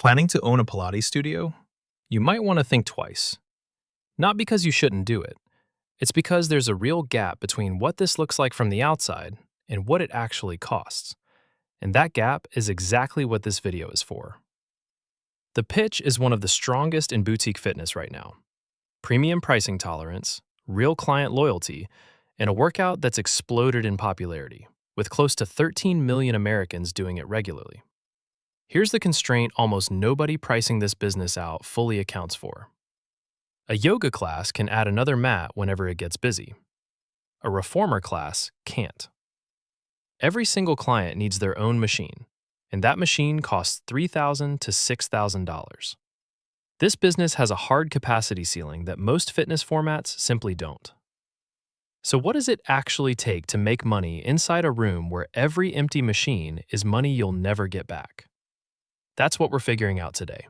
Planning to own a Pilates studio? You might want to think twice. Not because you shouldn't do it. It's because there's a real gap between what this looks like from the outside and what it actually costs. And that gap is exactly what this video is for. The pitch is one of the strongest in boutique fitness right now. Premium pricing tolerance, real client loyalty, and a workout that's exploded in popularity, with close to 13 million Americans doing it regularly. Here's the constraint almost nobody pricing this business out fully accounts for. A yoga class can add another mat whenever it gets busy. A reformer class can't. Every single client needs their own machine, and that machine costs $3,000 to $6,000. This business has a hard capacity ceiling that most fitness formats simply don't. So what does it actually take to make money inside a room where every empty machine is money you'll never get back? That's what we're figuring out today.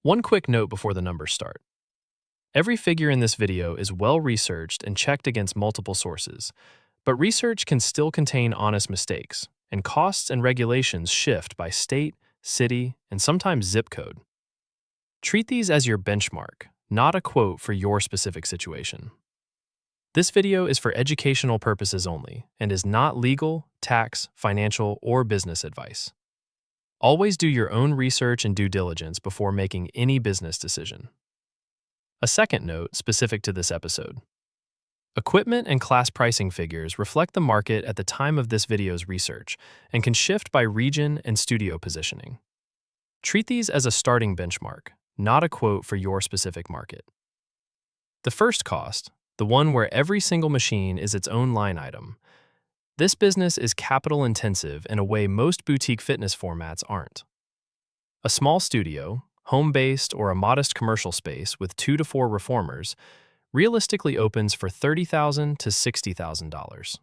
One quick note before the numbers start. Every figure in this video is well-researched and checked against multiple sources, but research can still contain honest mistakes, and costs and regulations shift by state, city, and sometimes zip code. Treat these as your benchmark, not a quote for your specific situation. This video is for educational purposes only and is not legal, tax, financial, or business advice. Always do your own research and due diligence before making any business decision. A second note specific to this episode. Equipment and class pricing figures reflect the market at the time of this video's research and can shift by region and studio positioning. Treat these as a starting benchmark, not a quote for your specific market. The first cost, the one where every single machine is its own line item. This business is capital intensive in a way most boutique fitness formats aren't. A small studio, home-based or a modest commercial space with 2 to 4 reformers, realistically opens for $30,000 to $60,000.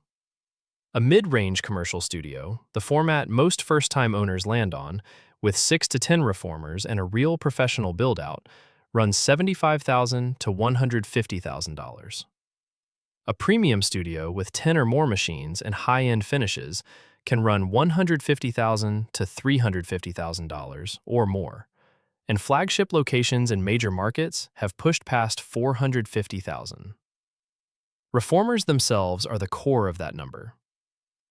A mid-range commercial studio, the format most first-time owners land on, with 6 to 10 reformers and a real professional build-out, runs $75,000 to $150,000. A premium studio with 10 or more machines and high-end finishes can run $150,000 to $350,000 or more, and flagship locations in major markets have pushed past $450,000. Reformers themselves are the core of that number.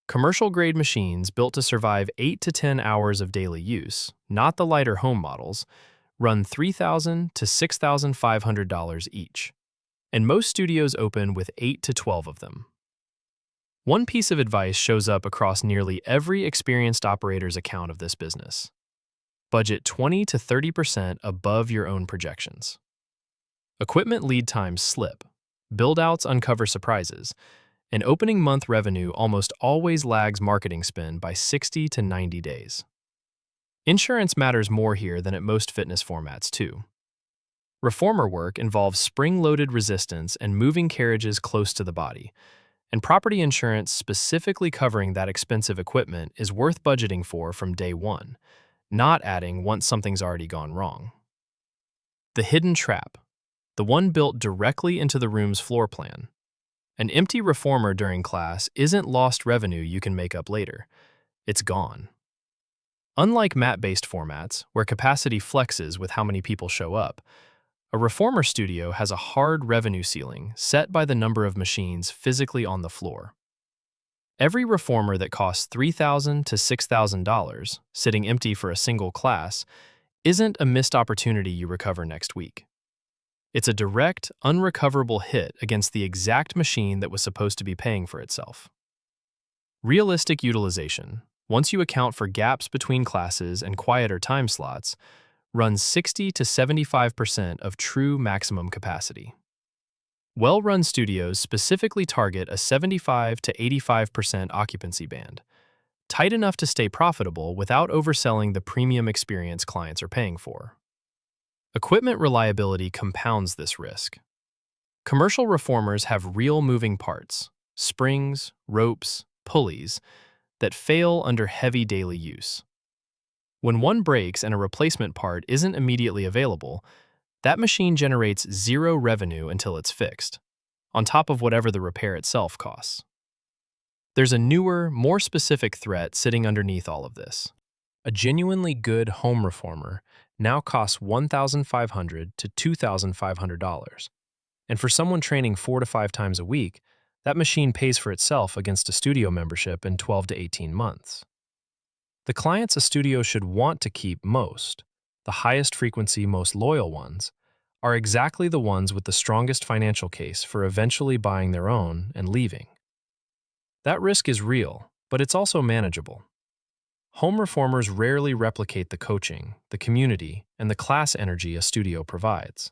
Commercial-grade machines built to survive 8 to 10 hours of daily use, not the lighter home models, run $3,000 to $6,500 each, and most studios open with 8 to 12 of them. One piece of advice shows up across nearly every experienced operator's account of this business. Budget 20 to 30% above your own projections. Equipment lead times slip, build-outs uncover surprises, and opening month revenue almost always lags marketing spend by 60 to 90 days. Insurance matters more here than at most fitness formats, too. Reformer work involves spring-loaded resistance and moving carriages close to the body, and property insurance specifically covering that expensive equipment is worth budgeting for from day one, not adding once something's already gone wrong. The hidden trap, the one built directly into the room's floor plan. An empty reformer during class isn't lost revenue you can make up later. It's gone. Unlike mat-based formats, where capacity flexes with how many people show up, a reformer studio has a hard revenue ceiling set by the number of machines physically on the floor. Every reformer that costs $3,000 to $6,000, sitting empty for a single class, isn't a missed opportunity you recover next week. It's a direct, unrecoverable hit against the exact machine that was supposed to be paying for itself. Realistic utilization, once you account for gaps between classes and quieter time slots, runs 60 to 75% of true maximum capacity. Well-run studios specifically target a 75 to 85% occupancy band, tight enough to stay profitable without overselling the premium experience clients are paying for. Equipment reliability compounds this risk. Commercial reformers have real moving parts, springs, ropes, pulleys, that fail under heavy daily use. When one breaks and a replacement part isn't immediately available, that machine generates zero revenue until it's fixed, on top of whatever the repair itself costs. There's a newer, more specific threat sitting underneath all of this. A genuinely good home reformer now costs $1,500 to $2,500. And for someone training 4 to 5 times a week, that machine pays for itself against a studio membership in 12 to 18 months. The clients a studio should want to keep most, the highest frequency, most loyal ones, are exactly the ones with the strongest financial case for eventually buying their own and leaving. That risk is real, but it's also manageable. Home reformers rarely replicate the coaching, the community, and the class energy a studio provides.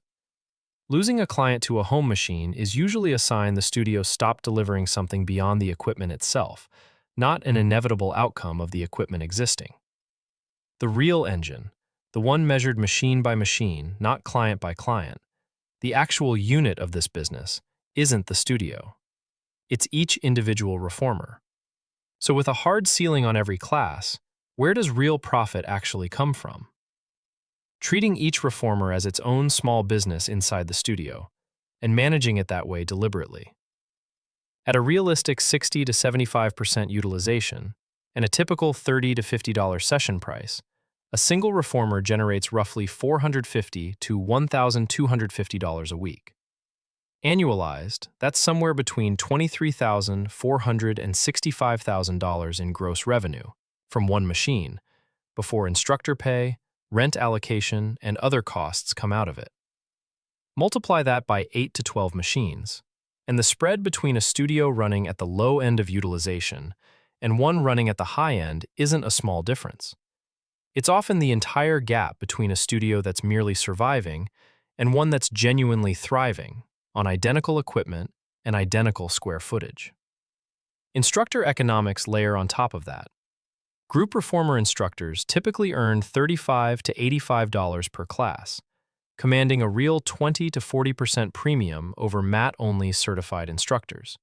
Losing a client to a home machine is usually a sign the studio stopped delivering something beyond the equipment itself, not an inevitable outcome of the equipment existing. The real engine, the one measured machine by machine, not client by client, the actual unit of this business, isn't the studio. It's each individual reformer. So with a hard ceiling on every class, where does real profit actually come from? Treating each reformer as its own small business inside the studio, and managing it that way deliberately. At a realistic 60 to 75% utilization, and a typical $30 to $50 session price, a single reformer generates roughly $450 to $1,250 a week. Annualized, that's somewhere between $23,400 and $65,000 in gross revenue from one machine, before instructor pay, rent allocation, and other costs come out of it. Multiply that by 8 to 12 machines, and the spread between a studio running at the low end of utilization and one running at the high end isn't a small difference. It's often the entire gap between a studio that's merely surviving and one that's genuinely thriving on identical equipment and identical square footage. Instructor economics layer on top of that. Group reformer instructors typically earn $35 to $85 per class, commanding a real 20 to 40% premium over mat-only certified instructors,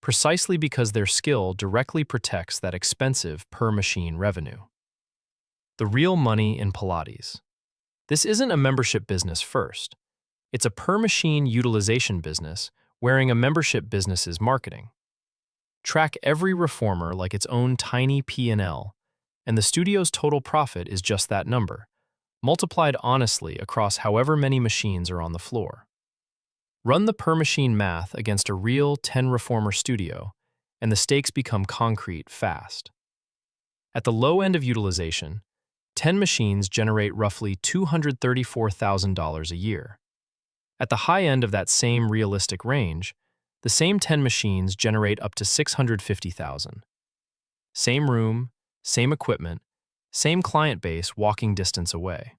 precisely because their skill directly protects that expensive per-machine revenue. The real money in Pilates. This isn't a membership business first. It's a per-machine utilization business wearing a membership business's marketing. Track every reformer like its own tiny P&L, and the studio's total profit is just that number, multiplied honestly across however many machines are on the floor. Run the per-machine math against a real 10-reformer studio, and the stakes become concrete fast. At the low end of utilization, 10 machines generate roughly $234,000 a year. At the high end of that same realistic range, the same 10 machines generate up to $650,000. Same room, same equipment, same client base walking distance away.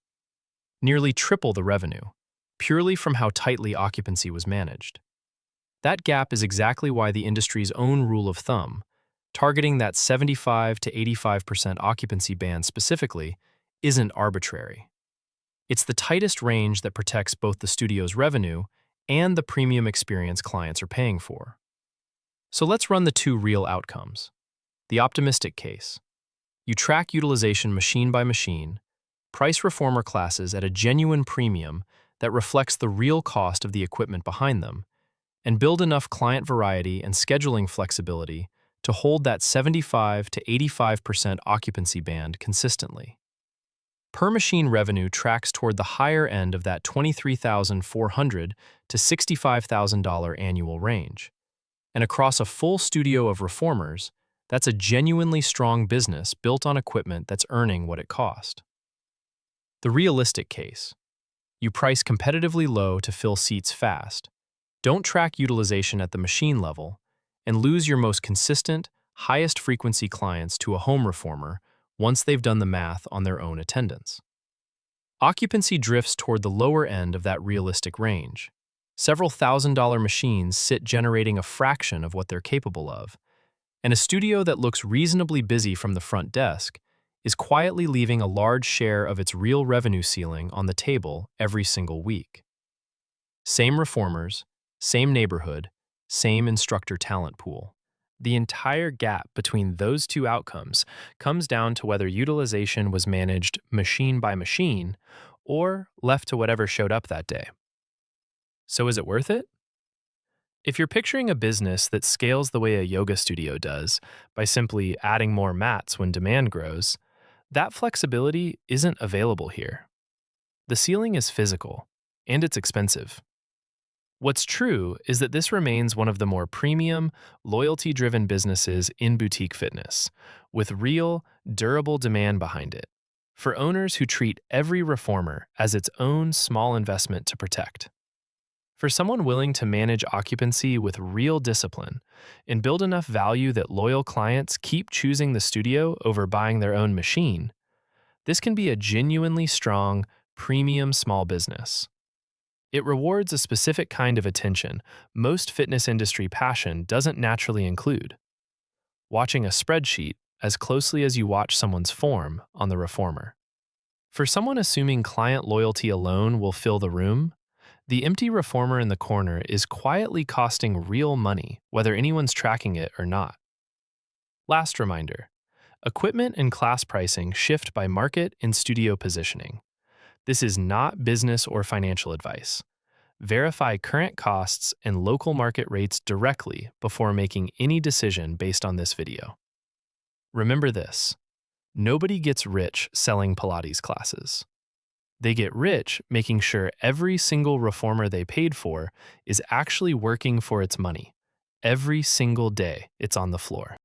Nearly triple the revenue, purely from how tightly occupancy was managed. That gap is exactly why the industry's own rule of thumb, targeting that 75 to 85% occupancy band specifically, isn't arbitrary. It's the tightest range that protects both the studio's revenue and the premium experience clients are paying for. So let's run the two real outcomes. The optimistic case. You track utilization machine by machine, price reformer classes at a genuine premium that reflects the real cost of the equipment behind them, and build enough client variety and scheduling flexibility to hold that 75 to 85% occupancy band consistently. Per-machine revenue tracks toward the higher end of that $23,400 to $65,000 annual range. And across a full studio of reformers, that's a genuinely strong business built on equipment that's earning what it cost. The realistic case. You price competitively low to fill seats fast. Don't track utilization at the machine level, and lose your most consistent, highest frequency clients to a home reformer once they've done the math on their own attendance. Occupancy drifts toward the lower end of that realistic range. Several $1,000 machines sit generating a fraction of what they're capable of, and a studio that looks reasonably busy from the front desk is quietly leaving a large share of its real revenue ceiling on the table every single week. Same reformers, same neighborhood, same instructor talent pool. The entire gap between those two outcomes comes down to whether utilization was managed machine by machine or left to whatever showed up that day. So is it worth it? If you're picturing a business that scales the way a yoga studio does, by simply adding more mats when demand grows, That flexibility isn't available here. The ceiling is physical, and it's expensive. What's true is that this remains one of the more premium, loyalty driven businesses in boutique fitness, with real, durable demand behind it, for owners who treat every reformer as its own small investment to protect. For someone willing to manage occupancy with real discipline and build enough value that loyal clients keep choosing the studio over buying their own machine, this can be a genuinely strong, premium small business. It rewards a specific kind of attention most fitness industry passion doesn't naturally include: watching a spreadsheet as closely as you watch someone's form on the reformer. For someone assuming client loyalty alone will fill the room, the empty reformer in the corner is quietly costing real money, whether anyone's tracking it or not. Last reminder: equipment and class pricing shift by market and studio positioning. This is not business or financial advice. Verify current costs and local market rates directly before making any decision based on this video. Remember this: nobody gets rich selling Pilates classes. They get rich making sure every single reformer they paid for is actually working for its money every single day it's on the floor.